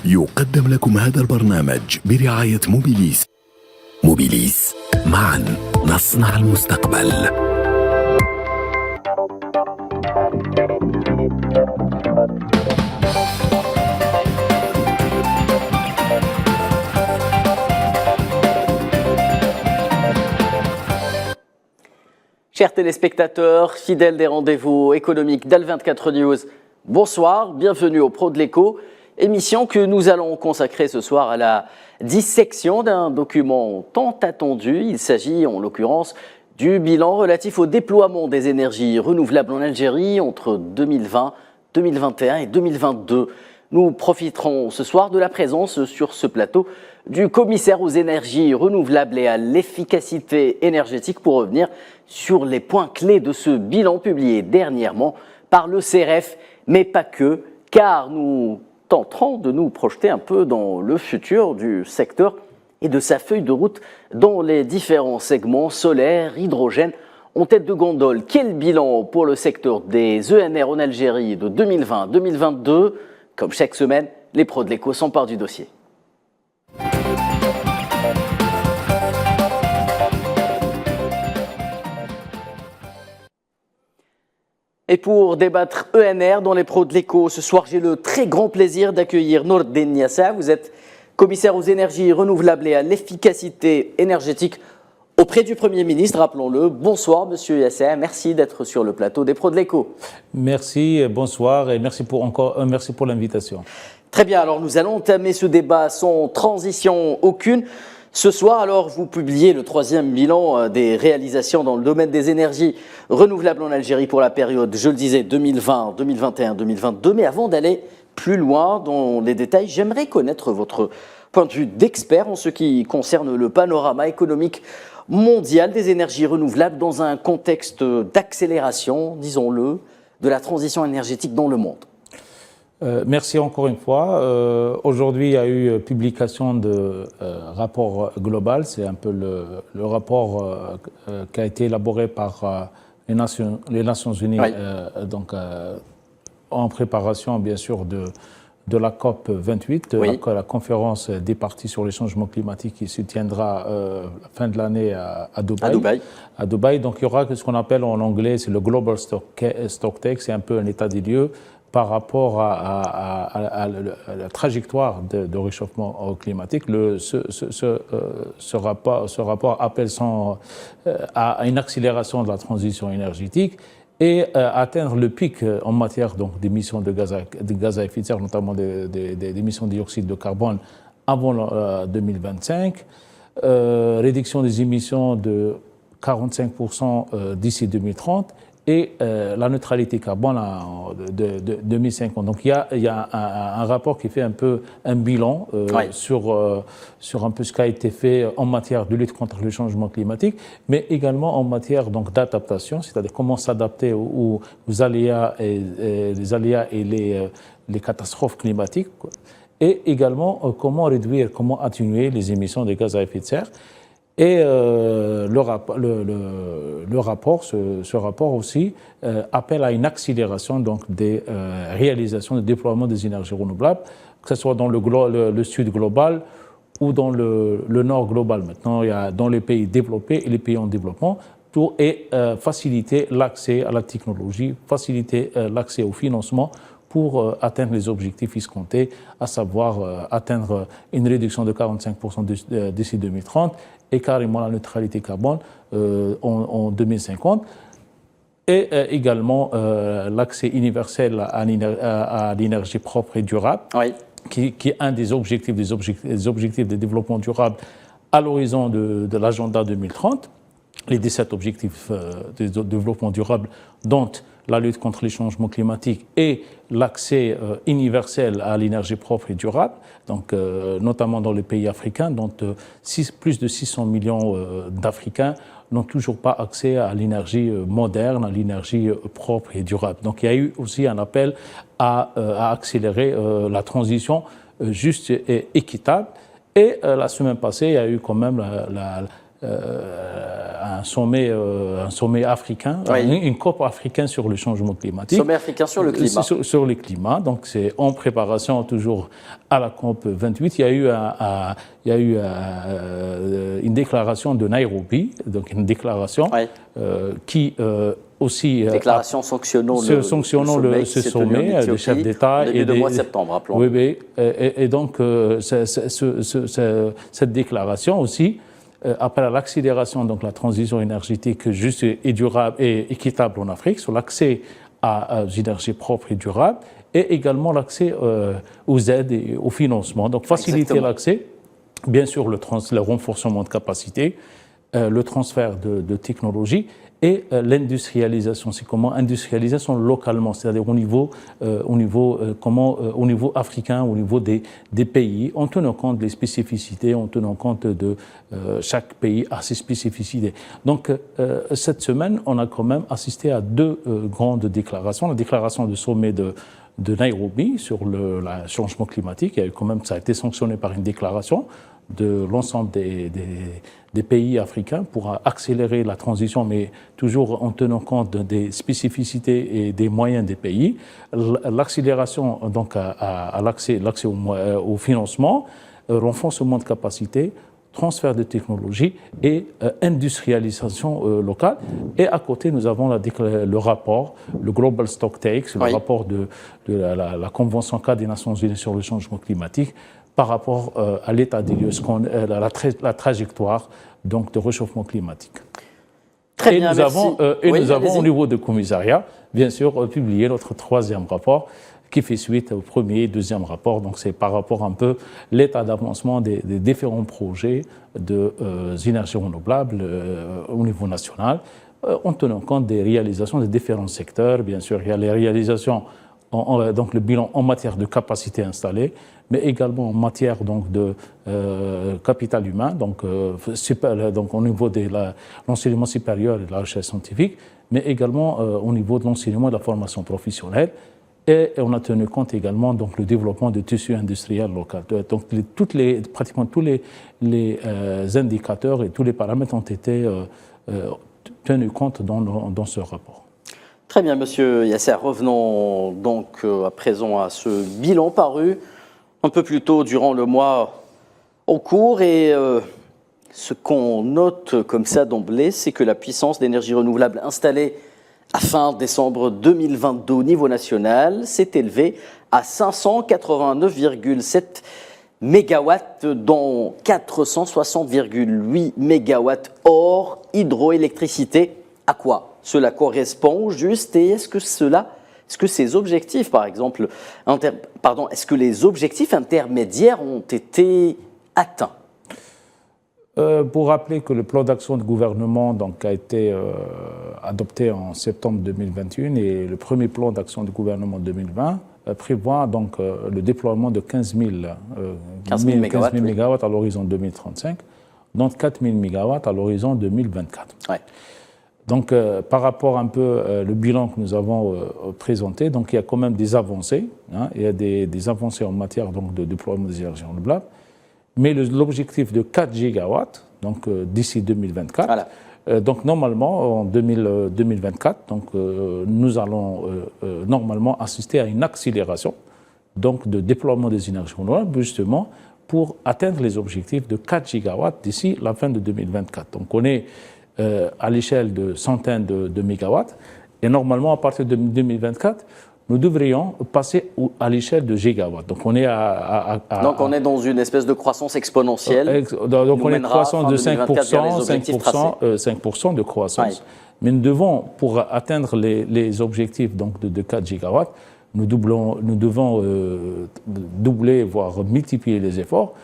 يقدم لكم هذا البرنامج برعاية موبيليس. موبيليس، معا نصنع المستقبل. Chers téléspectateurs, fidèles des rendez-vous économiques d'Al24 News, bonsoir, bienvenue au Pro de l'écho, émission que nous allons consacrer ce soir à la dissection d'un document tant attendu. Il s'agit en l'occurrence du bilan relatif au déploiement des énergies renouvelables en Algérie entre 2020, 2021 et 2022. Nous profiterons ce soir de la présence sur ce plateau du commissaire aux énergies renouvelables et à l'efficacité énergétique pour revenir sur les points clés de ce bilan publié dernièrement par le CRF, mais pas que, car nous tenterons de nous projeter un peu dans le futur du secteur et de sa feuille de route dans les différents segments solaire, hydrogène, en tête de gondole. Quel bilan pour le secteur des ENR en Algérie de 2020-2022 ? Comme chaque semaine, les pros de l'écho s'emparent du dossier. Et pour débattre ENR dans les pros de l'écho, ce soir, j'ai le très grand plaisir d'accueillir Nourdine Yassa. Vous êtes commissaire aux énergies renouvelables et à l'efficacité énergétique auprès du Premier ministre, rappelons-le. Bonsoir, Monsieur Yassa. Merci d'être sur le plateau des pros de l'écho. Merci, bonsoir et merci pour l'invitation. Très bien, alors nous allons entamer ce débat sans transition aucune. Ce soir, alors, vous publiez le troisième bilan des réalisations dans le domaine des énergies renouvelables en Algérie pour la période, je le disais, 2020, 2021, 2022. Mais avant d'aller plus loin dans les détails, j'aimerais connaître votre point de vue d'expert en ce qui concerne le panorama économique mondial des énergies renouvelables dans un contexte d'accélération, disons-le, de la transition énergétique dans le monde. Merci encore une fois. Aujourd'hui, il y a eu publication de rapport global. C'est un peu le rapport qui a été élaboré par les Nations Unies, Oui. En préparation, bien sûr, de la COP 28, Oui. la conférence des parties sur les changements climatiques qui se tiendra fin de l'année à Dubaï. À Dubaï. Donc, il y aura ce qu'on appelle en anglais, c'est le Global Stocktake, c'est un peu un état des lieux par rapport à la trajectoire de réchauffement climatique. Ce rapport appelle à une accélération de la transition énergétique et atteindre le pic en matière d'émissions de gaz à effet de serre, notamment des émissions de dioxyde de carbone avant 2025, réduction des émissions de 45% d'ici 2030, et la neutralité carbone de 2050. Donc il y a un rapport qui fait un peu un bilan sur un peu ce qui a été fait en matière de lutte contre le changement climatique, mais également en matière d'adaptation, c'est-à-dire comment s'adapter aux aléas et les catastrophes climatiques, et également comment réduire, comment atténuer les émissions de gaz à effet de serre. Et ce rapport aussi appelle à une accélération des réalisations, de déploiement des énergies renouvelables, que ce soit dans le sud global ou dans le nord global. Maintenant, il y a dans les pays développés et les pays en développement, et faciliter l'accès à la technologie, faciliter l'accès au financement pour atteindre les objectifs escomptés, à savoir atteindre une réduction de 45% d'ici 2030 et carrément la neutralité carbone en 2050. Et également l'accès universel à l'énergie propre et durable, Oui. qui est un des objectifs de développement durable à l'horizon de l'agenda 2030, les 17 objectifs de développement durable, dont la lutte contre les changements climatiques et l'accès universel à l'énergie propre et durable, donc, notamment dans les pays africains, dont plus de 600 millions d'Africains n'ont toujours pas accès à l'énergie moderne, à l'énergie propre et durable. Donc il y a eu aussi un appel à accélérer la transition juste et équitable. Et la semaine passée, il y a eu quand même un sommet africain, une COP africaine sur le changement climatique. Sommet africain sur le climat. Sur le climat, donc c'est en préparation toujours à la COP 28. Il y a eu une déclaration de Nairobi, donc une déclaration qui aussi sanctionnant ce sommet de chefs d'État début de mois de septembre, rappelons. Oui, et donc cette déclaration aussi appelle à l'accélération donc la transition énergétique juste et durable et équitable en Afrique sur l'accès aux énergies propres et durables et également l'accès aux aides et au financement. Donc faciliter l'accès, bien sûr le renforcement de capacité, le transfert de technologies et l'industrialisation. C'est comment industrialisation localement, c'est-à-dire au niveau africain, au niveau des pays, en tenant compte des spécificités, en tenant compte de chaque pays a ses spécificités. Donc cette semaine, on a quand même assisté à deux grandes déclarations. La déclaration du sommet de Nairobi sur le changement climatique, ça a été sanctionné par une déclaration de l'ensemble des pays africains pour accélérer la transition, mais toujours en tenant compte des spécificités et des moyens des pays. L'accélération donc à l'accès au financement, renforcement de capacité, transfert de technologie et industrialisation locale. Et à côté, nous avons le rapport, le Global Stocktakes, le rapport de la Convention cadre des Nations Unies sur le changement climatique, par rapport à l'état des lieux, la trajectoire donc, de réchauffement climatique. Très bien, nous avons au niveau du commissariat, bien sûr, publié notre troisième rapport qui fait suite au premier et deuxième rapport. Donc c'est par rapport un peu l'état d'avancement des différents projets d'énergie renouvelable au niveau national, en tenant compte des réalisations des différents secteurs. Bien sûr, il y a les réalisations donc le bilan en matière de capacité installée, mais également en matière donc de capital humain, donc au niveau de l'enseignement supérieur et de la recherche scientifique, mais également au niveau de l'enseignement et de la formation professionnelle. Et on a tenu compte également donc le développement de tissus industriels locaux. Donc pratiquement tous les indicateurs et tous les paramètres ont été tenus compte dans ce rapport. Très bien, Monsieur Yasser. Revenons donc à présent à ce bilan paru un peu plus tôt durant le mois en cours. Et ce qu'on note comme ça d'emblée, c'est que la puissance d'énergie renouvelable installée à fin décembre 2022 au niveau national s'est élevée à 589,7 mégawatts, dont 460,8 mégawatts hors hydroélectricité. À quoi cela correspond juste, et est-ce que ces objectifs, par exemple, est-ce que les objectifs intermédiaires ont été atteints? Pour rappeler que le plan d'action du gouvernement donc, a été adopté en septembre 2021 et le premier plan d'action du gouvernement 2020 prévoit donc le déploiement de 15 000 mégawatts à l'horizon 2035, dont 4 000 mégawatts à l'horizon 2024. Ouais. Donc, par rapport un peu le bilan que nous avons présenté, donc il y a quand même des avancées. Il y a des avancées en matière donc, de déploiement des énergies renouvelables. Mais l'objectif de 4 gigawatts, donc d'ici 2024, voilà. Donc normalement en 2024, donc nous allons normalement assister à une accélération donc de déploiement des énergies renouvelables, justement pour atteindre les objectifs de 4 gigawatts d'ici la fin de 2024. Donc on est à l'échelle de centaines de mégawatts. Et normalement, à partir de 2024, nous devrions passer à l'échelle de gigawatts. Donc on est donc on est dans une espèce de croissance exponentielle. Donc on est une croissance de 5% de croissance. Oui. Mais nous devons, pour atteindre les objectifs donc de 4 gigawatts, nous devons doubler, voire multiplier les efforts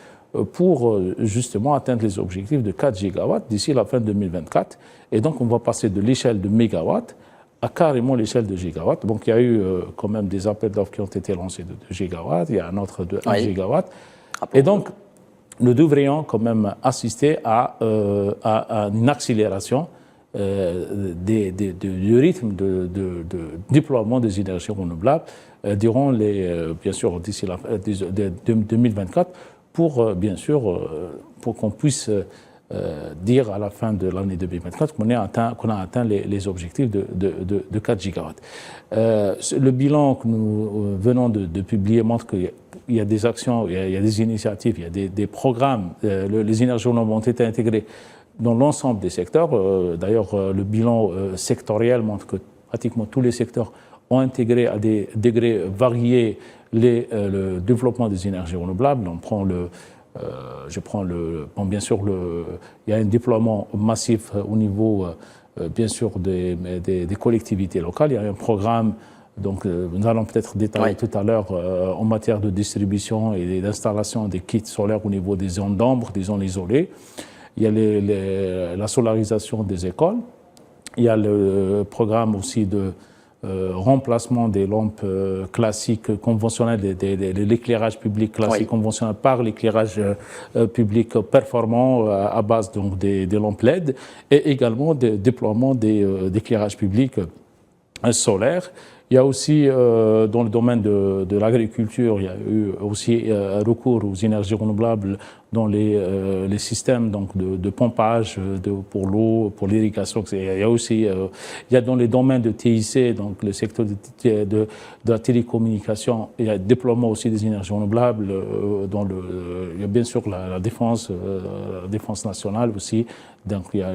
pour justement atteindre les objectifs de 4 gigawatts d'ici la fin 2024. Et donc, on va passer de l'échelle de mégawatts à carrément l'échelle de gigawatts. Donc, il y a eu quand même des appels d'offres qui ont été lancés de 2 gigawatts, il y a un autre de 1 gigawatt. Et donc, nous devrions quand même assister à une accélération du rythme de déploiement des énergies renouvelables durant bien sûr, d'ici 2024, pour bien sûr, pour qu'on puisse dire à la fin de l'année 2024 qu'on a atteint les objectifs de 4 gigawatts. Le bilan que nous venons de publier montre qu'il y a des actions, il y a des initiatives, il y a des programmes. Les énergies renouvelables ont été intégrées dans l'ensemble des secteurs. D'ailleurs, le bilan sectoriel montre que pratiquement tous les secteurs ont intégré à des degrés variés le développement des énergies renouvelables. On prend bien sûr, il y a un déploiement massif au niveau, bien sûr, des collectivités locales. Il y a un programme, donc nous allons peut-être détailler tout à l'heure, en matière de distribution et d'installation des kits solaires au niveau des zones d'ombre, des zones isolées. Il y a la solarisation des écoles. Il y a le programme aussi de remplacement des lampes classiques conventionnelles, de l'éclairage public classique conventionnel par l'éclairage public performant à base donc des lampes LED, et également le déploiement d'éclairage public solaire. Il y a aussi, dans le domaine de l'agriculture, il y a eu aussi recours aux énergies renouvelables dans les systèmes donc de pompage pour l'eau, pour l'irrigation. Il y a aussi, il y a dans les domaines de TIC, donc le secteur de la télécommunication, il y a le déploiement aussi des énergies renouvelables. Il y a bien sûr la défense nationale aussi. Donc, il y a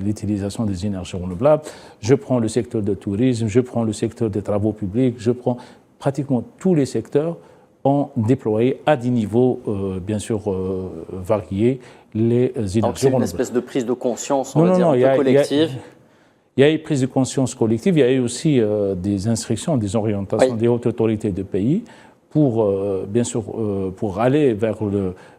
l'utilisation des énergies renouvelables. Je prends le secteur du tourisme, je prends le secteur des travaux publics, je prends pratiquement tous les secteurs ont déployé à des niveaux, bien sûr, variés, les énergies renouvelables. C'est une espèce de prise de conscience, on va dire, un peu collective. Il y a eu prise de conscience collective, il y a eu aussi des instructions, des orientations des hautes autorités de pays pour, bien sûr, pour aller vers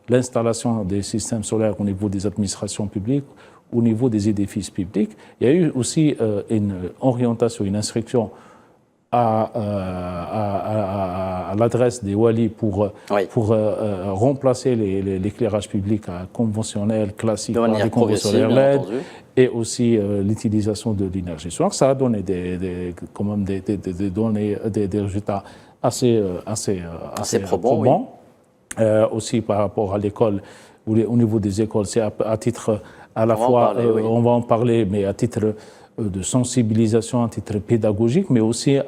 l'installation des systèmes solaires au niveau des administrations publiques, au niveau des édifices publics. Il y a eu aussi une orientation, une instruction à l'adresse des Wali pour remplacer l'éclairage public conventionnel, classique, par des conventionnels LED, et aussi l'utilisation de l'énergie solaire. Ça a donné des résultats assez probants. Aussi par rapport à l'école, au niveau des écoles, c'est à titre à la fois, on va en parler, mais à titre de sensibilisation, à titre pédagogique, mais aussi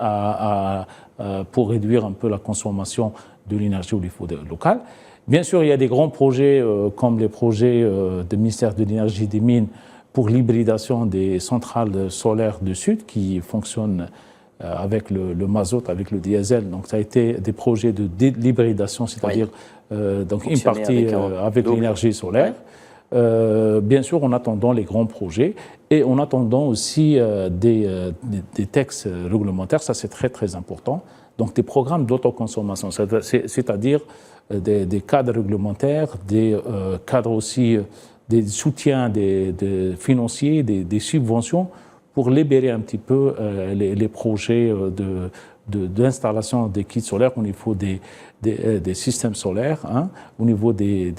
pour réduire un peu la consommation de l'énergie au niveau local. Bien sûr, il y a des grands projets comme les projets du ministère de l'Énergie et des Mines pour l'hybridation des centrales solaires du Sud qui fonctionnent avec le mazout, avec le diesel. Donc, ça a été des projets de l'hybridation, c'est-à-dire donc une partie avec l'énergie solaire. Bien sûr, en attendant les grands projets et en attendant aussi des textes réglementaires, ça c'est très très important. Donc, des programmes d'autoconsommation, c'est-à-dire des cadres réglementaires, des cadres aussi, des soutiens financiers, des subventions pour libérer un petit peu les projets d'installation des kits solaires au niveau des systèmes solaires, au niveau des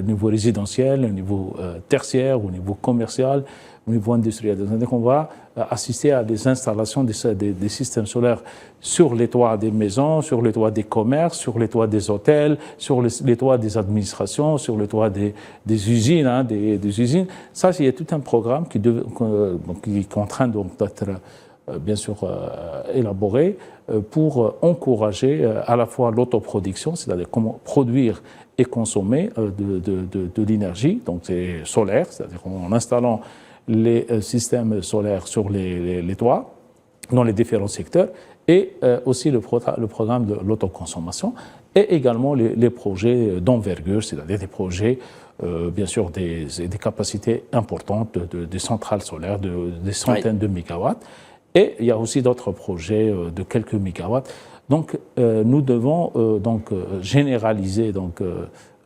niveaux résidentiels, au niveau tertiaire, au niveau commercial, au niveau industriel. Donc on va assister à des installations des systèmes solaires sur les toits des maisons, sur les toits des commerces, sur les toits des hôtels, sur les toits des administrations, sur les toits des usines. Des usines. Ça, il y a tout un programme qui est en train d'être bien sûr élaboré pour encourager à la fois l'autoproduction, c'est-à-dire comment produire et consommer de l'énergie, donc c'est solaire, c'est-à-dire en installant les systèmes solaires sur les toits dans les différents secteurs, et aussi le programme de l'autoconsommation, et également les projets d'envergure, c'est-à-dire des projets, bien sûr, des capacités importantes des centrales solaires, des centaines de mégawatts. Et il y a aussi d'autres projets de quelques mégawatts. Donc, nous devons généraliser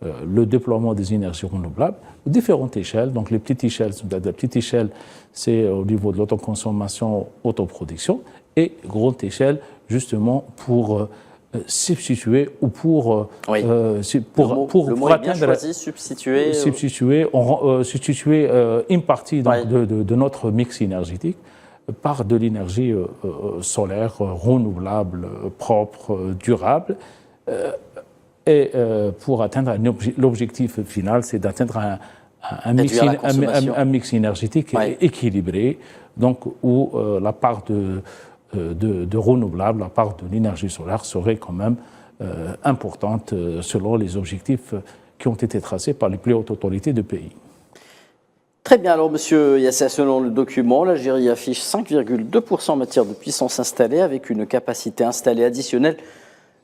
le déploiement des énergies renouvelables à différentes échelles. Donc, les petites échelles, la petite échelle, c'est au niveau de l'autoconsommation, autoproduction, et grande échelle, justement, pour substituer ou pour le mot est bien choisi, substituer une partie de notre mix énergétique par de l'énergie solaire renouvelable, propre, durable. Et pour atteindre l'objectif final, c'est d'atteindre un mix énergétique équilibré, donc où la part de renouvelables, la part de l'énergie solaire serait quand même importante selon les objectifs qui ont été tracés par les plus hautes autorités du pays. Très bien, alors Monsieur Yassa, selon le document, l'Algérie affiche 5,2% en matière de puissance installée avec une capacité installée additionnelle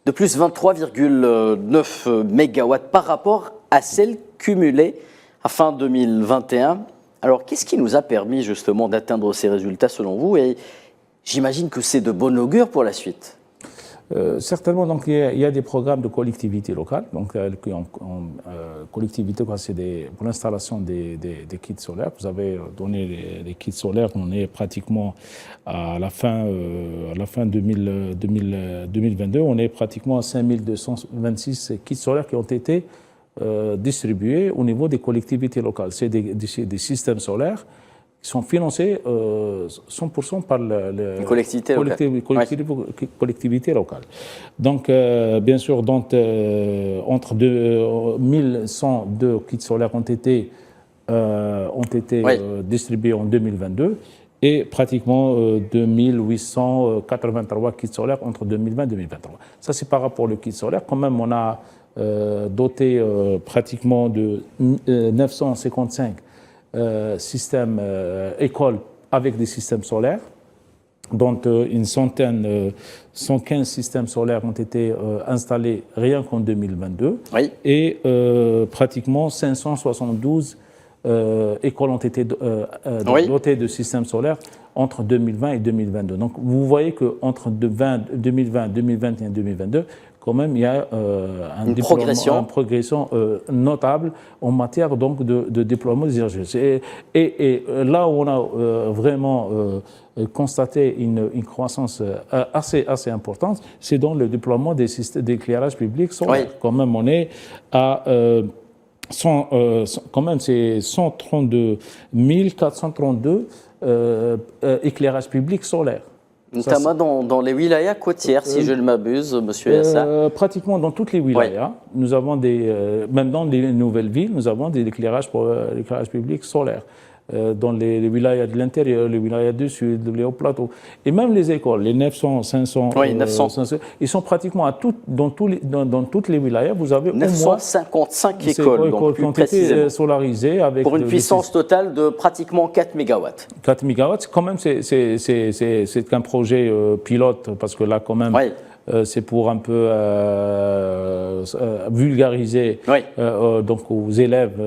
de plus 23,9 MW par rapport à celle cumulée à fin 2021. Alors, qu'est-ce qui nous a permis justement d'atteindre ces résultats selon vous? Et j'imagine que c'est de bon augure pour la suite. Certainement, donc il y a des programmes de collectivités locales. Donc, collectivité, c'est pour l'installation des kits solaires. Vous avez donné les kits solaires. On est pratiquement à la fin 2022. On est pratiquement à 5226 kits solaires qui ont été distribués au niveau des collectivités locales. C'est des systèmes solaires qui sont financés 100% par les collectivités locales. Donc, bien sûr, entre 1102 kits solaires ont été distribués en 2022 et pratiquement 2883 kits solaires entre 2020 et 2023. Ça, c'est par rapport au kit solaire. Quand même, on a doté pratiquement de 955 systèmes écoles avec des systèmes solaires, dont une centaine, 115 systèmes solaires ont été installés rien qu'en 2022, et pratiquement 572 écoles ont été dotées de systèmes solaires entre 2020 et 2022. Donc vous voyez qu'entre 2020, 2021 et 2022, quand même, il y a une progression notable en matière donc, de déploiement des énergies. Et là où on a vraiment constaté une croissance assez importante, c'est dans le déploiement des systèmes d'éclairage public solaire. Quand même, on est à quand même, c'est 132 432 éclairages publics solaires. Notamment dans les wilayas côtières, si je ne m'abuse, Monsieur Yassa. Pratiquement dans toutes les wilayas. Nous avons même dans les nouvelles villes, nous avons des éclairages public solaire. Dans les wilayas de l'intérieur, les wilayas du sud, les hauts plateaux. Et même les écoles, les 900, 500, 500 ils sont pratiquement dans toutes les wilayas. Vous avez 955 écoles qui ont été solarisées avec pour une puissance totale de pratiquement 4 MW. 4 MW, quand même, c'est qu'un projet pilote, parce que là, quand même, c'est pour un peu vulgariser donc aux élèves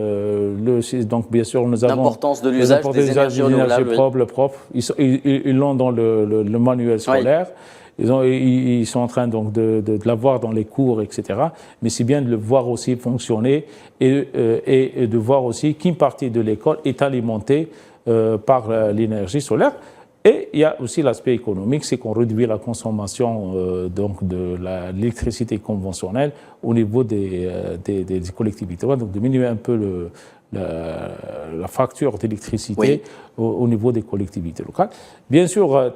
donc bien sûr nous avons l'importance de l'usage des énergies renouvelables propres. Ils l'ont dans le manuel scolaire. Ils sont en train donc de l'avoir dans les cours, etc. Mais c'est bien de le voir aussi fonctionner et de voir aussi qu'une partie de l'école est alimentée par l'énergie solaire. Et il y a aussi l'aspect économique, c'est qu'on réduit la consommation donc de l'électricité conventionnelle au niveau des collectivités. Donc diminuer un peu la facture d'électricité au niveau des collectivités locales. Bien sûr,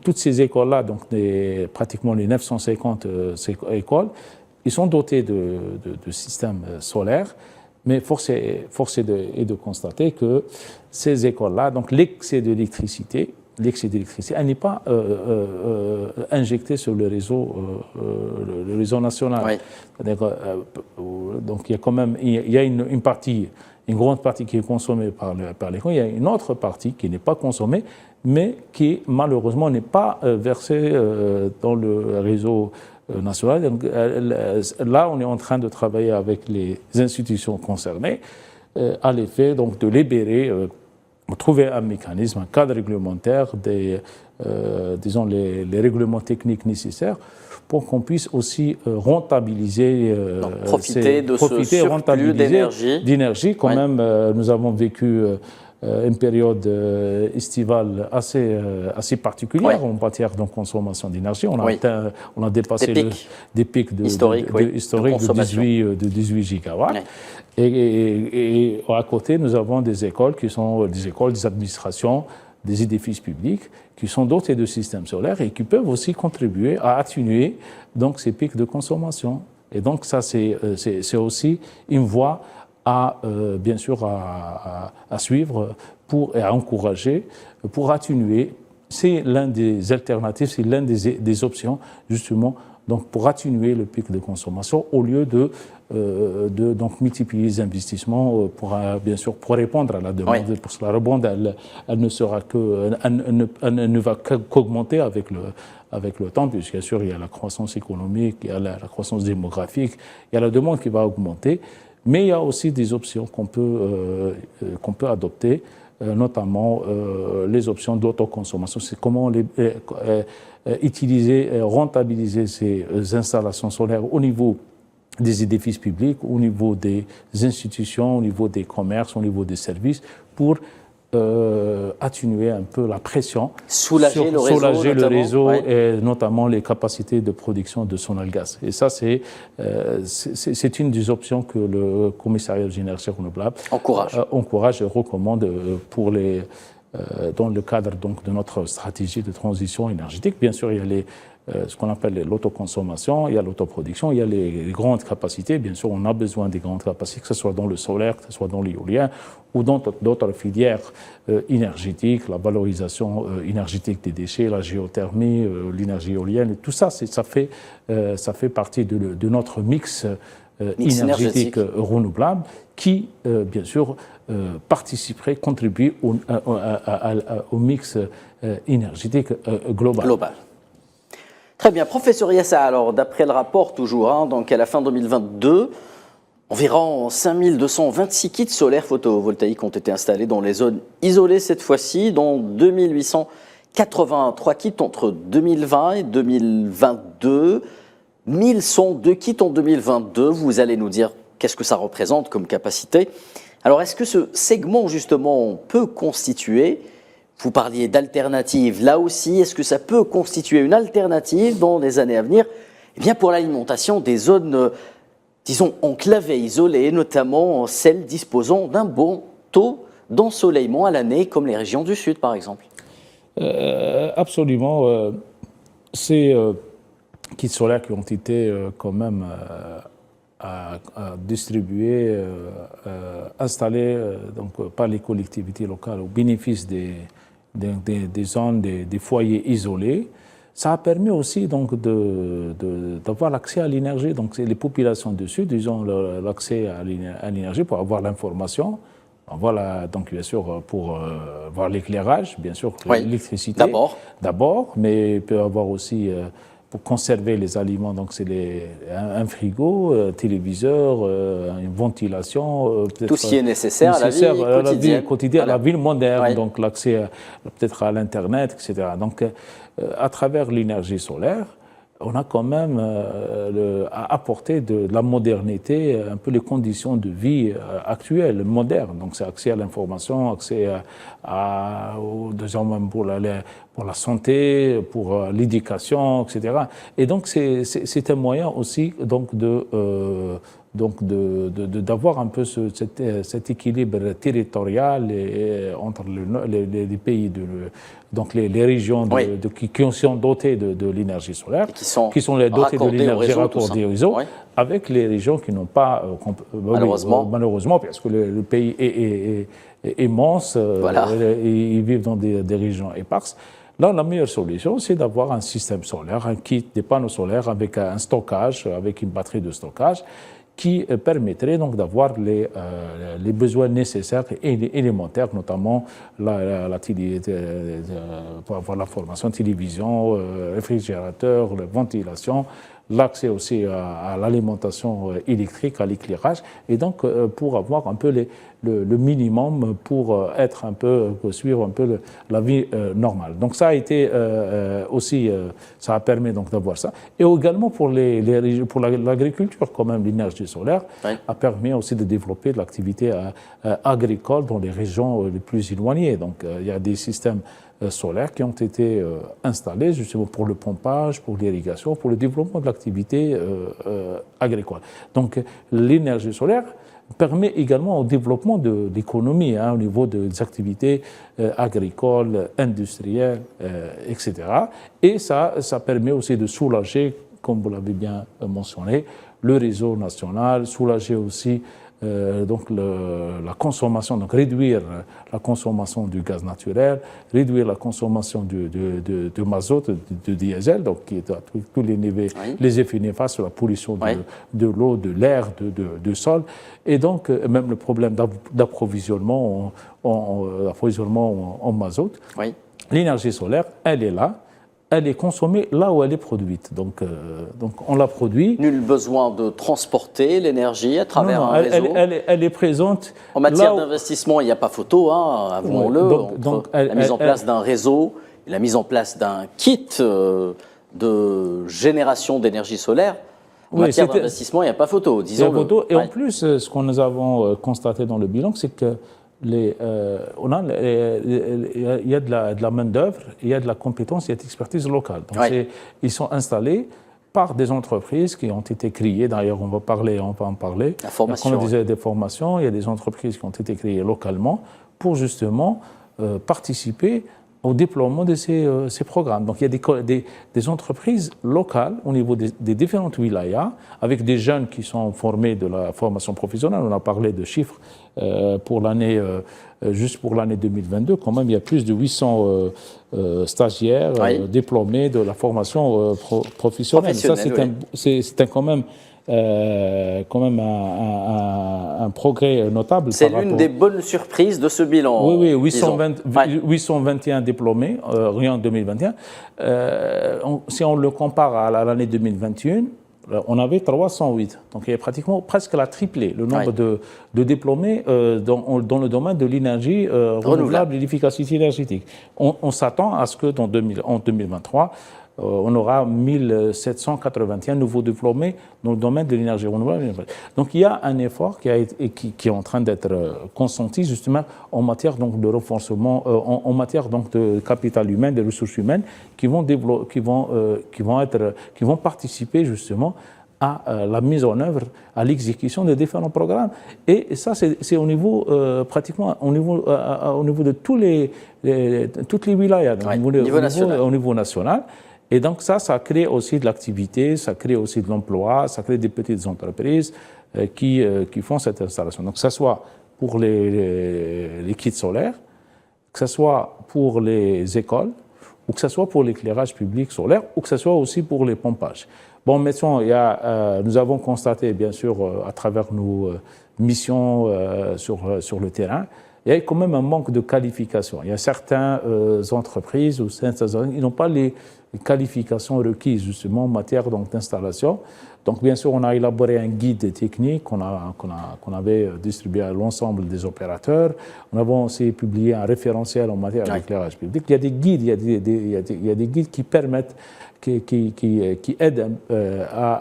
toutes ces écoles-là, donc pratiquement les 950 écoles, ils sont dotés de systèmes solaires. Mais force est de constater que ces écoles-là, donc l'excès d'électricité, elle n'est pas injectée sur le réseau national. Donc il y a quand même une grande partie qui est consommée par l'école. Il y a une autre partie qui n'est pas consommée, mais qui malheureusement n'est pas versée dans le réseau national. Donc, là, on est en train de travailler avec les institutions concernées à l'effet donc de libérer. Trouver un mécanisme, un cadre réglementaire, disons les règlements techniques nécessaires pour qu'on puisse aussi rentabiliser, profiter de ce surplus d'énergie. Quand même, nous avons vécu une période estivale assez particulière en matière de consommation d'énergie. On a dépassé des pics historiques de 18 gigawatts. Et à côté, nous avons des écoles qui sont des administrations, des édifices publics qui sont dotés de systèmes solaires et qui peuvent aussi contribuer à atténuer donc ces pics de consommation. Et donc ça, c'est aussi une voie bien sûr à suivre et à encourager pour atténuer. C'est l'un des alternatives, c'est l'une des options justement donc pour atténuer le pic de consommation au lieu de donc multiplier les investissements pour bien sûr pour répondre à la demande. Oui. Parce que la demande elle ne va qu'augmenter avec le temps, puisque bien sûr il y a la croissance économique, il y a la croissance démographique, il y a la demande qui va augmenter, mais il y a aussi des options qu'on peut adopter, notamment les options d'autoconsommation. C'est comment utiliser, rentabiliser ces installations solaires au niveau des édifices publics, au niveau des institutions, au niveau des commerces, au niveau des services, pour atténuer un peu la pression, soulager le réseau, ouais. Et notamment les capacités de production de sonal gaz. Et ça, c'est une des options que le Commissariat des énergies renouvelables encourage et recommande pour dans le cadre donc, de notre stratégie de transition énergétique. Bien sûr, il y a ce qu'on appelle l'autoconsommation, il y a l'autoproduction, il y a les grandes capacités. Bien sûr, on a besoin des grandes capacités, que ce soit dans le solaire, que ce soit dans l'éolien ou dans d'autres filières énergétiques, la valorisation énergétique des déchets, la géothermie, l'énergie éolienne. Tout ça, ça fait partie de notre mix énergétique renouvelable qui, bien sûr, participerait, contribuer au mix énergétique global. Très bien. Professeur Yassa, alors d'après le rapport toujours, donc à la fin 2022, environ 5226 kits solaires photovoltaïques ont été installés dans les zones isolées cette fois-ci, dont 2883 kits entre 2020 et 2022, 1102 kits en 2022. Vous allez nous dire qu'est-ce que ça représente comme capacité. Alors est-ce que ce segment justement peut constituer, vous parliez d'alternatives, là aussi, est-ce que ça peut constituer une alternative dans les années à venir pour l'alimentation des zones, disons, enclavées, isolées, notamment celles disposant d'un bon taux d'ensoleillement à l'année, comme les régions du Sud, par exemple? Absolument. Ces kits solaires qui ont été quand même distribués, installés donc, par les collectivités locales au bénéfice des zones, des foyers isolés, ça a permis aussi donc d'avoir l'accès à l'énergie. Donc les populations du Sud, ils ont l'accès à l'énergie pour avoir l'information. Voilà, donc bien sûr pour avoir l'éclairage, bien sûr l'électricité. D'abord, mais il peut avoir aussi pour conserver les aliments, donc c'est un frigo, un téléviseur, une ventilation. Tout ce qui est nécessaire à la vie quotidienne. À la vie moderne, donc l'accès peut-être à l'Internet, etc. Donc à travers l'énergie solaire, on a quand même apporté de la modernité, un peu les conditions de vie actuelles, modernes. Donc c'est accès à l'information, accès même pour la santé, pour l'éducation, etc. Et donc c'est un moyen aussi donc d'avoir un peu cet équilibre territorial entre les pays, donc les régions qui sont dotées de l'énergie solaire, qui sont dotées de l'énergie raccordée au réseau, avec les régions qui n'ont pas, malheureusement, parce que le pays est immense, ils vivent dans des régions éparses. Là, la meilleure solution, c'est d'avoir un système solaire, un kit des panneaux solaires avec un stockage, avec une batterie de stockage, qui permettrait donc d'avoir les besoins nécessaires et élémentaires, notamment pour avoir l'information, télévision, réfrigérateur, ventilation, l'accès aussi à l'alimentation électrique, à l'éclairage, et donc pour avoir un peu le minimum pour être un peu, pour suivre un peu la vie normale. Donc ça a été aussi, ça a permis donc d'avoir ça. Et également pour pour l'agriculture, quand même, l'énergie solaire a permis aussi de développer de l'activité agricole dans les régions les plus éloignées. Donc il y a des systèmes solaires qui ont été installés justement pour le pompage, pour l'irrigation, pour le développement de l'activité agricole. Donc l'énergie solaire permet également au développement de l'économie au niveau des activités agricoles, industrielles, etc. Et ça permet aussi de soulager, comme vous l'avez bien mentionné, le réseau national, soulager aussi donc la consommation, donc réduire la consommation du gaz naturel, réduire la consommation de mazout, de diesel, donc qui est à tous les niveaux, les effets néfastes sur la pollution de l'eau, de l'air, du sol, et donc même le problème d'approvisionnement en mazout. L'énergie solaire, elle est là. Elle est consommée là où elle est produite. Donc on la produit. Nul besoin de transporter l'énergie à travers un réseau. Elle est présente. En matière d'investissement, il n'y a pas photo, hein, avouons-le. La mise en place d'un réseau, la mise en place d'un kit de génération d'énergie solaire. En matière d'investissement, il n'y a pas photo, disons-le. Et en plus, ce que nous avons constaté dans le bilan, c'est que il y a de la main-d'œuvre, il y a de la compétence, il y a de l'expertise locale. Donc ils sont installés par des entreprises qui ont été créées. D'ailleurs, on va en parler. La formation. Comme on disait, des formations, il y a des entreprises qui ont été créées localement pour justement participer au déploiement de ces programmes. Donc, il y a des entreprises locales au niveau des différentes wilayas, avec des jeunes qui sont formés de la formation professionnelle. On a parlé de chiffres pour l'année, juste pour l'année 2022. Quand même, il y a plus de 800 stagiaires diplômés de la formation professionnelle. Ça, c'est quand même un progrès notable. C'est l'une des bonnes surprises de ce bilan. Oui, 821 diplômés, rien en 2021. Si on le compare à l'année 2021, on avait 308. Donc il y a pratiquement presque la triplé le nombre de diplômés dans le domaine de l'énergie renouvelable et l'efficacité énergétique. On s'attend à ce que en 2023, on aura 1781 nouveaux diplômés dans le domaine de l'énergie renouvelable. Donc il y a un effort qui est en train d'être consenti justement en matière donc de renforcement, en matière donc de capital humain, des ressources humaines qui vont participer justement à la mise en œuvre, à l'exécution de différents programmes. Et ça, c'est au niveau, pratiquement au niveau de toutes les wilayas, au niveau national. Et donc ça crée aussi de l'activité, ça crée aussi de l'emploi, ça crée des petites entreprises qui font cette installation. Donc que ce soit pour les kits solaires, que ce soit pour les écoles, ou que ce soit pour l'éclairage public solaire, ou que ce soit aussi pour les pompages. Bon, maintenant, nous avons constaté, bien sûr, à travers nos missions sur le terrain, il y a quand même un manque de qualification. Il y a certaines entreprises ou ils n'ont pas les qualifications requises justement en matière d'installation. Donc bien sûr, on a élaboré un guide technique qu'on avait distribué à l'ensemble des opérateurs. On avait aussi publié un référentiel en matière d'éclairage public. Il y a des guides, il y a des guides qui permettent, qui aident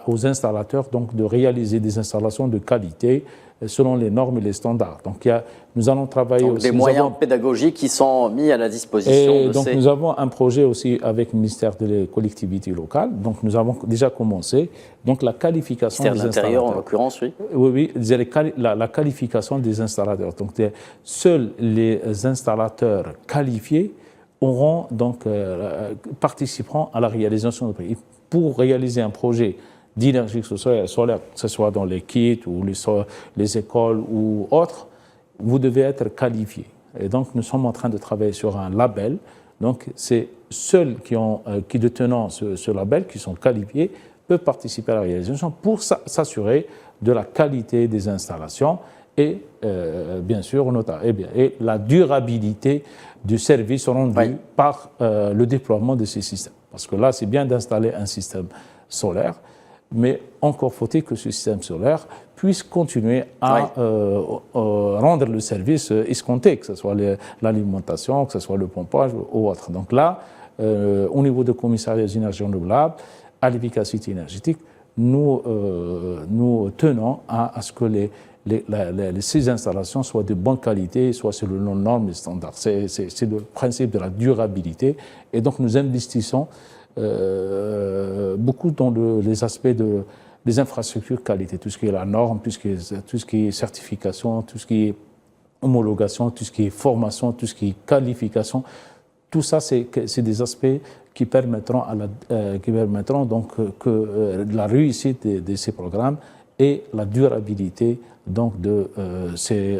aux installateurs donc de réaliser des installations de qualité selon les normes et les standards. Donc nous allons travailler donc aussi... des moyens pédagogiques qui sont mis à la disposition de nous avons un projet aussi avec le ministère des collectivités locales. Donc nous avons déjà commencé. Donc la qualification des installateurs. Ministère de l'Intérieur en l'occurrence, oui. Oui, la qualification des installateurs. Donc seuls les installateurs qualifiés participeront à la réalisation de projet. Pour réaliser un projet d'énergie solaire, que ce soit dans les kits ou les écoles ou autres, vous devez être qualifié. Et donc, nous sommes en train de travailler sur un label. Donc, c'est ceux qui détenant ce label, qui sont qualifiés, peuvent participer à la réalisation pour s'assurer de la qualité des installations et, bien sûr, et la durabilité du service rendu par le déploiement de ces systèmes. Parce que là, c'est bien d'installer un système solaire, mais encore faut-il que ce système solaire puisse continuer à rendre le service escompté, que ce soit l'alimentation, que ce soit le pompage ou autre. Donc là, au niveau du commissariat des énergies renouvelables, à l'efficacité énergétique, nous tenons à ce que ces installations soient de bonne qualité, soient selon les normes et standards. C'est le principe de la durabilité. Et donc nous investissons beaucoup dans les aspects des infrastructures qualité, tout ce qui est la norme, tout ce qui est certification, tout ce qui est homologation, tout ce qui est formation, tout ce qui est qualification. Tout ça, c'est des aspects qui permettront donc que la réussite de ces programmes et la durabilité donc de ces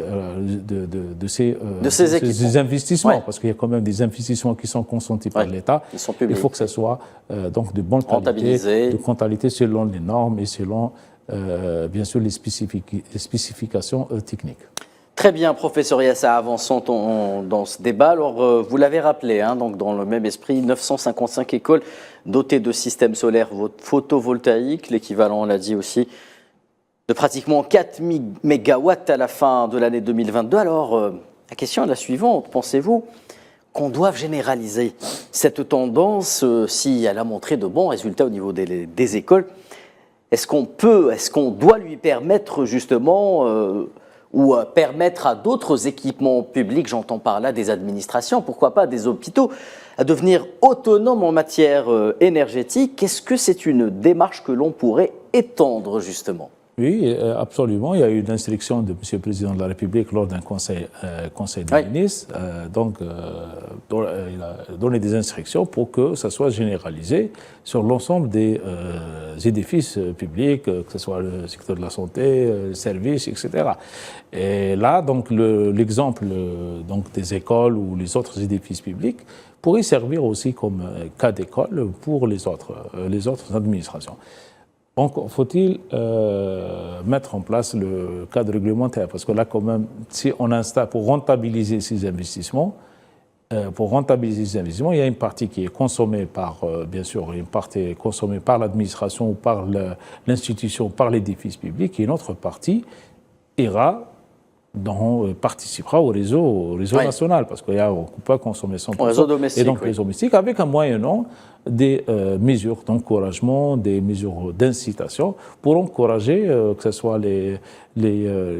investissements, ouais. parce qu'il y a quand même des investissements qui sont consentis par l'État. Il faut que ce soit donc de bonne qualité, de qualité selon les normes et selon bien sûr les spécifications techniques. Très bien, professeur Yassa, avançons dans ce débat. Alors, vous l'avez rappelé, hein, donc dans le même esprit, 955 écoles dotées de systèmes solaires photovoltaïques, l'équivalent, on l'a dit aussi, de pratiquement 4 mégawatts à la fin de l'année 2022. Alors, la question est la suivante. Pensez-vous qu'on doive généraliser cette tendance si elle a montré de bons résultats au niveau des écoles? Est-ce qu'on doit lui permettre justement ou permettre à d'autres équipements publics, j'entends par là des administrations, pourquoi pas des hôpitaux, à devenir autonomes en matière énergétique? Est-ce que c'est une démarche que l'on pourrait étendre justement? Oui, absolument. Il y a eu une instruction de M. le Président de la République lors d'un conseil des ministres. Il a donné des instructions pour que ça soit généralisé sur l'ensemble des édifices publics, que ce soit le secteur de la santé, les services, etc. Et là, donc, l'exemple des écoles ou les autres édifices publics pourrait servir aussi comme cas d'école pour les autres administrations. Donc, faut-il mettre en place le cadre réglementaire? Parce que là, quand même, si on installe pour rentabiliser ces investissements, il y a une partie qui est consommée par, bien sûr, une partie consommée par l'administration ou par l'institution, par l'édifice public, et une autre partie participera au réseau national, parce qu'on ne peut pas consommer 100%. Réseau domestique, et donc, réseau domestique, avec un moyennant des mesures d'encouragement, des mesures d'incitation pour encourager que ce soit les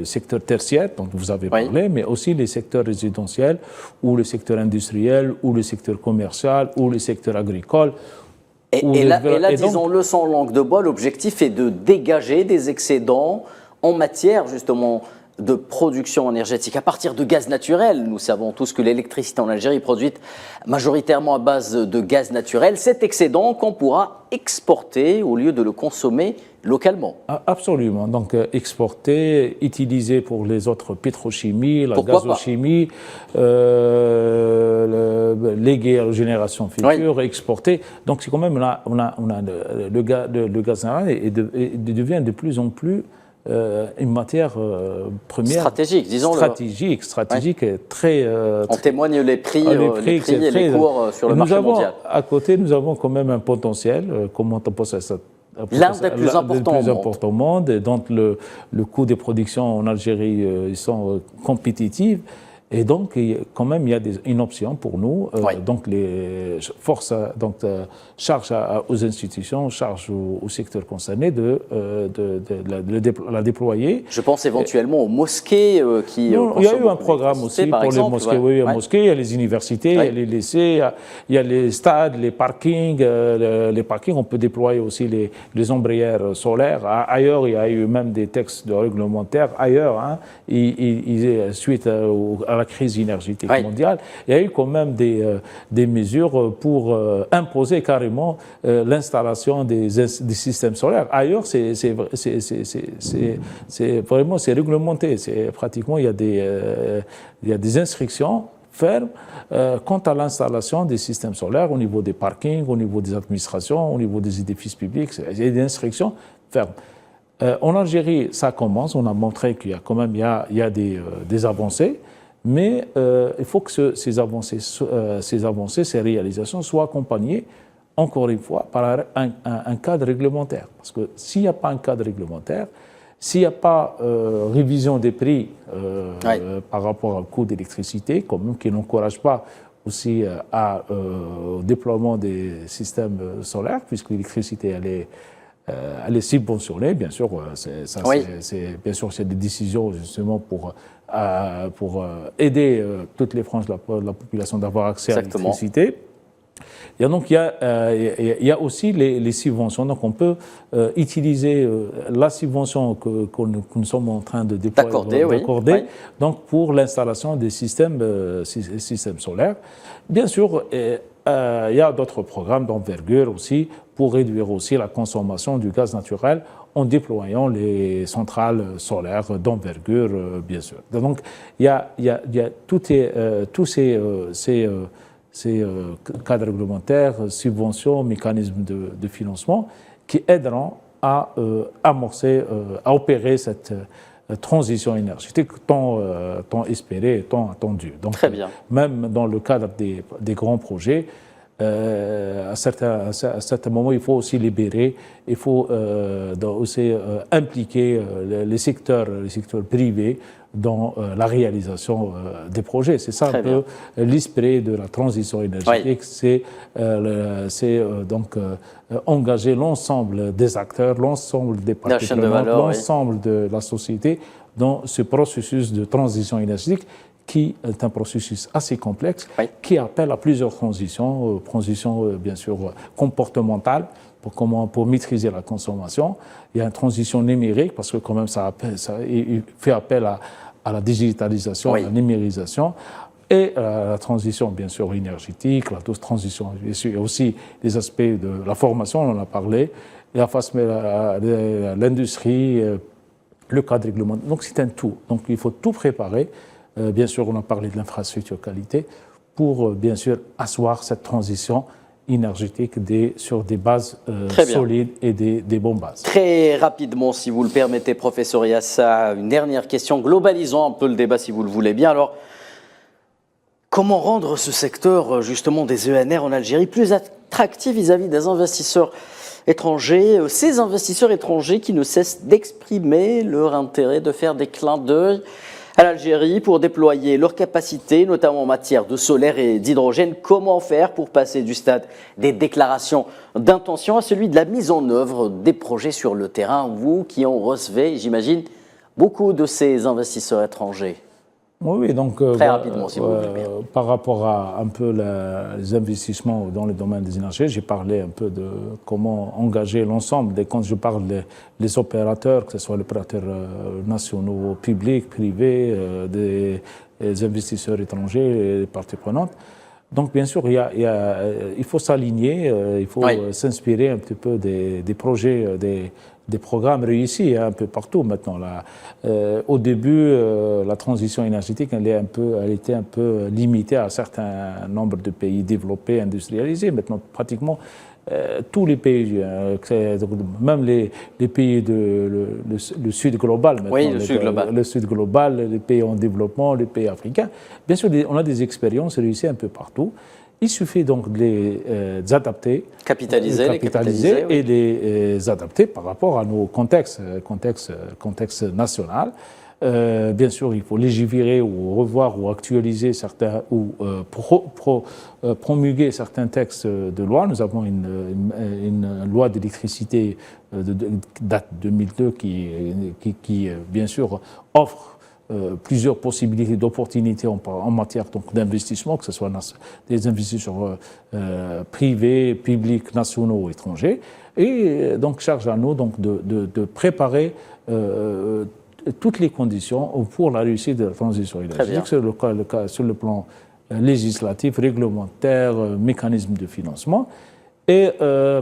secteurs tertiaires dont vous avez parlé, mais aussi les secteurs résidentiels ou le secteur industriel ou le secteur commercial ou le secteur agricole. Et là, disons-le sans langue de bois, l'objectif est de dégager des excédents en matière justement de production énergétique à partir de gaz naturel. Nous savons tous que l'électricité en Algérie est produite majoritairement à base de gaz naturel. Cet excédent qu'on pourra exporter au lieu de le consommer localement. Absolument. Donc exporter, utiliser pour les autres pétrochimie, la gazochimie, léguer à la génération future, exporter. Donc c'est quand même là, on a le gaz naturel et devient de plus en plus une matière première stratégique et très. En témoignent les prix et les cours sur le marché mondial. À côté, nous avons quand même un potentiel. Comment on pense à ça? L'un des plus importants au monde. Donc le coût des productions en Algérie, ils sont compétitifs. Et donc, quand même, il y a une option pour nous. Donc, les forces, charge aux institutions, charge au secteur concerné de la déployer. Je pense éventuellement aux mosquées qui. Il y a eu un programme aussi pour les mosquées. Oui, il y a mosquées, il y a les universités, il y a les lycées, il y a les stades, les parkings. Les parkings, on peut déployer aussi les ombrières solaires. Ailleurs, il y a eu même des textes réglementaires. Ailleurs, suite à la crise énergétique mondiale, il y a eu quand même des mesures pour imposer carrément l'installation des systèmes solaires. Ailleurs, c'est vraiment réglementé. Pratiquement, il y a des instructions fermes quant à l'installation des systèmes solaires au niveau des parkings, au niveau des administrations, au niveau des édifices publics. Il y a des instructions fermes. En Algérie, ça commence. On a montré qu'il y a quand même des avancées. Mais il faut que ces avancées, ces réalisations soient accompagnées, encore une fois, par un cadre réglementaire. Parce que s'il n'y a pas un cadre réglementaire, s'il n'y a pas révision des prix par rapport au coût d'électricité, qui n'encourage pas aussi au déploiement des systèmes solaires, puisque l'électricité, elle est subventionnée, bien sûr. Bien sûr, c'est des décisions justement pour aider toutes les franges de la population d'avoir accès à l'électricité. Et donc, il y a aussi les subventions. Donc, on peut utiliser la subvention que nous sommes en train de d'accorder donc pour l'installation des systèmes solaires. Bien sûr, il y a d'autres programmes d'envergure aussi pour réduire aussi la consommation du gaz naturel en déployant les centrales solaires d'envergure, bien sûr. Donc, il y a tous ces cadres réglementaires, subventions, mécanismes de financement qui aideront à amorcer, à opérer cette transition énergétique tant espérée et tant attendue. Donc, très bien. Même dans le cadre des grands projets, à certains moments, il faut aussi libérer, il faut aussi impliquer les secteurs privés dans la réalisation des projets. C'est ça un peu l'esprit de la transition énergétique, c'est donc engager l'ensemble des acteurs, l'ensemble des parties prenantes, l'ensemble de la société dans ce processus de transition énergétique qui est un processus assez complexe, qui appelle à plusieurs transitions, bien sûr comportementales, pour maîtriser la consommation. Il y a une transition numérique, parce que quand même il fait appel à la digitalisation, à la numérisation, et la transition bien sûr énergétique, la transition, bien sûr, il y a aussi les aspects de la formation, on en a parlé, l'industrie, le cadre réglementaire. Donc c'est un tout. Donc il faut tout préparer. Bien sûr, on a parlé de l'infrastructure qualité pour, bien sûr, asseoir cette transition énergétique sur des bases solides et des bonnes bases. Très rapidement, si vous le permettez, professeur Yassa, une dernière question. Globalisons un peu le débat, si vous le voulez bien. Alors, comment rendre ce secteur, justement, des ENR en Algérie plus attractif vis-à-vis des investisseurs étrangers, ces investisseurs étrangers qui ne cessent d'exprimer leur intérêt, de faire des clins d'œil à l'Algérie pour déployer leurs capacités, notamment en matière de solaire et d'hydrogène. Comment faire pour passer du stade des déclarations d'intention à celui de la mise en œuvre des projets sur le terrain, vous qui en recevez, j'imagine, beaucoup de ces investisseurs étrangers? Oui, donc très rapidement, si vous voulez. Par rapport à un peu les investissements dans le domaine des énergies, j'ai parlé un peu de comment engager l'ensemble. Quand je parle des opérateurs, que ce soit les opérateurs nationaux, publics, privés, des investisseurs étrangers, et les parties prenantes. Donc, bien sûr, il faut s'aligner, il faut s'inspirer un petit peu des projets, des programmes réussis un peu partout maintenant. Au début, la transition énergétique, elle était un peu limitée à un certain nombre de pays développés, industrialisés. Maintenant, pratiquement tous les pays, même les pays le sud global, maintenant, le sud global, les pays en développement, les pays africains. Bien sûr, on a des expériences réussies un peu partout. Il suffit donc de les adapter, capitaliser et les adapter par rapport à nos contextes national. Bien sûr, il faut légiférer ou revoir ou actualiser certains ou promulguer certains textes de loi. Nous avons une loi d'électricité date de 2002 qui bien sûr offre plusieurs possibilités d'opportunités en matière d'investissement, que ce soit des investisseurs privés, publics, nationaux ou étrangers. Et donc, charge à nous donc, de préparer toutes les conditions pour la réussite de la transition énergétique, sur le plan législatif, réglementaire, mécanisme de financement. Et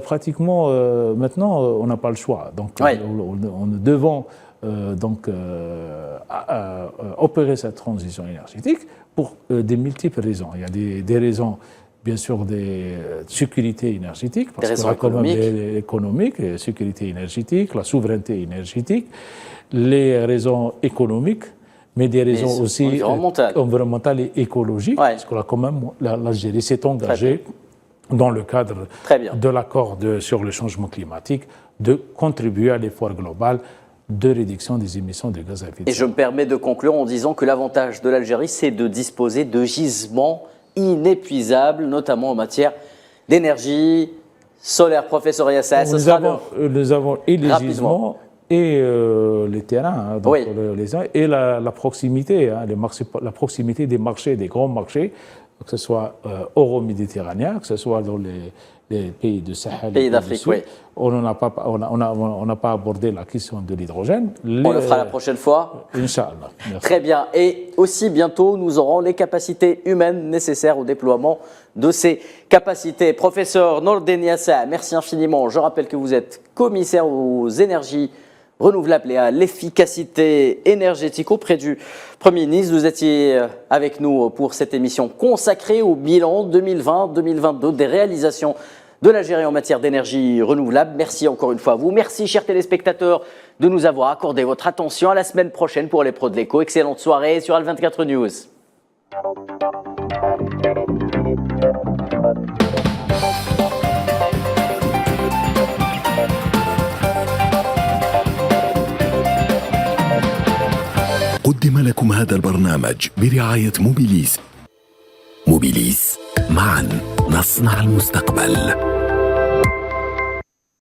pratiquement, maintenant, on n'a pas le choix. Donc, on devons opérer cette transition énergétique pour des multiples raisons. Il y a des raisons, bien sûr, de sécurité énergétique, parce qu'on a quand même l'économique, la sécurité énergétique, la souveraineté énergétique, les raisons économiques, mais des raisons aussi environnementales et écologiques, parce que quand même, l'Algérie s'est engagée dans le cadre de l'accord sur le changement climatique de contribuer à l'effort global de réduction des émissions de gaz à effet de serre. Et je me permets de conclure en disant que l'avantage de l'Algérie, c'est de disposer de gisements inépuisables, notamment en matière d'énergie solaire. Professeur Yassa, nous avons et les gisements et les terrains, donc et la proximité, la proximité des marchés, des grands marchés, que ce soit euro-méditerranéen, que ce soit dans les pays de Sahel. Pays d'Afrique, oui. On n'a pas abordé la question de l'hydrogène. On le fera la prochaine fois. Inch'Allah. Très bien. Et aussi, bientôt, nous aurons les capacités humaines nécessaires au déploiement de ces capacités. Professeur Nordin Yassa, merci infiniment. Je rappelle que vous êtes commissaire aux énergies renouvelables et à l'efficacité énergétique auprès du Premier ministre. Vous étiez avec nous pour cette émission consacrée au bilan 2020-2022 des réalisations de l'Algérie en matière d'énergie renouvelable. Merci encore une fois à vous. Merci, chers téléspectateurs, de nous avoir accordé votre attention. À la semaine prochaine pour les pros de l'écho. Excellente soirée sur Al24 News. قدم لكم هذا البرنامج برعاية موبيليس. موبيليس، معا نصنع المستقبل.